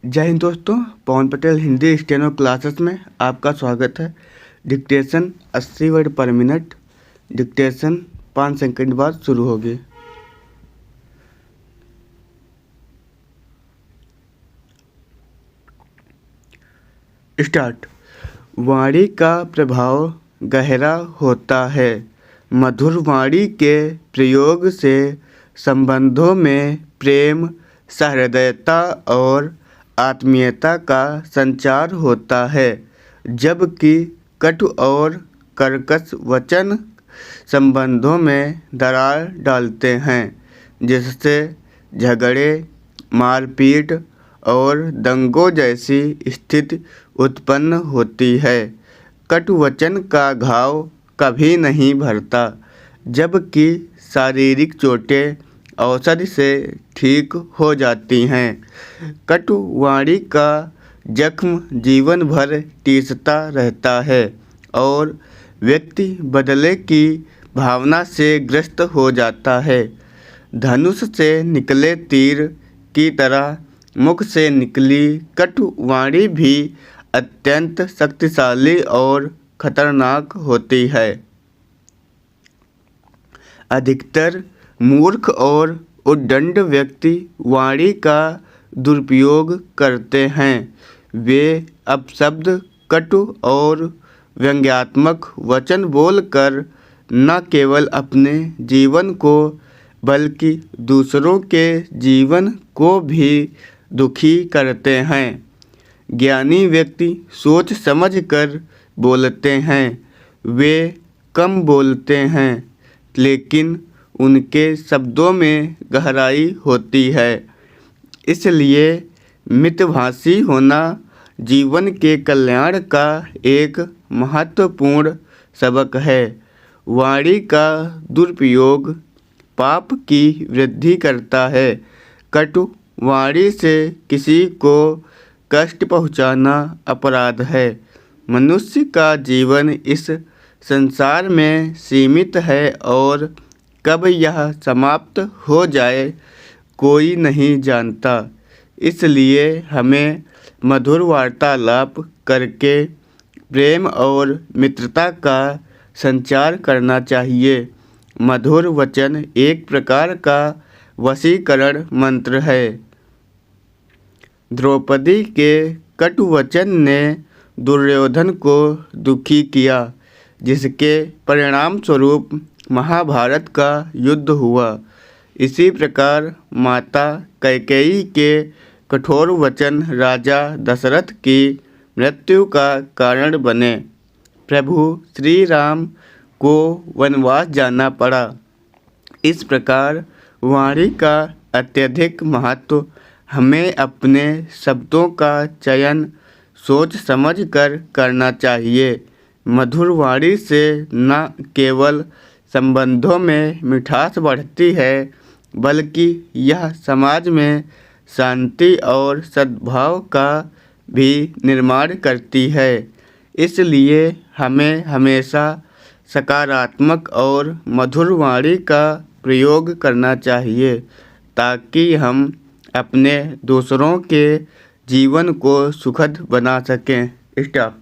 जय हिंद दोस्तों, पवन Patel Hindi steno classes में आपका स्वागत है। डिक्टेशन 80 वर्ड पर मिनट। डिक्टेशन 5 सेकंड बाद शुरू होगी। स्टार्ट। वाणी का प्रभाव गहरा होता है। मधुर वाणी के प्रयोग से संबंधों में प्रेम, सहृदयता और आत्मीयता का संचार होता है, जबकि कटु और कर्कश वचन संबंधों में दरार डालते हैं, जिससे झगड़े, मारपीट और दंगों जैसी स्थिति उत्पन्न होती है। कटु वचन का घाव कभी नहीं भरता, जबकि शारीरिक चोटें औषधि से ठीक हो जाती हैं। कटु वाणी का जख्म जीवन भर टीसता रहता है और व्यक्ति बदले की भावना से ग्रस्त हो जाता है। धनुष से निकले तीर की तरह मुख से निकली कटु वाणी भी अत्यंत शक्तिशाली और खतरनाक होती है। अधिकतर मूर्ख और उद्दंड व्यक्ति वाणी का दुरुपयोग करते हैं। वे अपशब्द, कटु और व्यंग्यात्मक वचन बोलकर न केवल अपने जीवन को बल्कि दूसरों के जीवन को भी दुखी करते हैं। ज्ञानी व्यक्ति सोच समझकर बोलते हैं। वे कम बोलते हैं, लेकिन उनके शब्दों में गहराई होती है। इसलिए मितभाषी होना जीवन के कल्याण का एक महत्वपूर्ण सबक है। वाणी का दुरुपयोग पाप की वृद्धि करता है। कटु वाणी से किसी को कष्ट पहुंचाना अपराध है। मनुष्य का जीवन इस संसार में सीमित है और कब यह समाप्त हो जाए कोई नहीं जानता। इसलिए हमें मधुर वार्तालाप करके प्रेम और मित्रता का संचार करना चाहिए। मधुर वचन एक प्रकार का वशीकरण मंत्र है। द्रौपदी के कटु वचन ने दुर्योधन को दुखी किया, जिसके परिणाम स्वरूप महाभारत का युद्ध हुआ। इसी प्रकार माता कैकेयी के कठोर वचन राजा दशरथ की मृत्यु का कारण बने। प्रभु श्री राम को वनवास जाना पड़ा। इस प्रकार वाणी का अत्यधिक महत्व हमें अपने शब्दों का चयन सोच समझकर करना चाहिए। मधुर वाणी से न केवल संबंधों में मिठास बढ़ती है, बल्कि यह समाज में शांति और सद्भाव का भी निर्माण करती है। इसलिए हमें हमेशा सकारात्मक और मधुर वाणी का प्रयोग करना चाहिए, ताकि हम अपने दूसरों के जीवन को सुखद बना सकें। स्टॉप।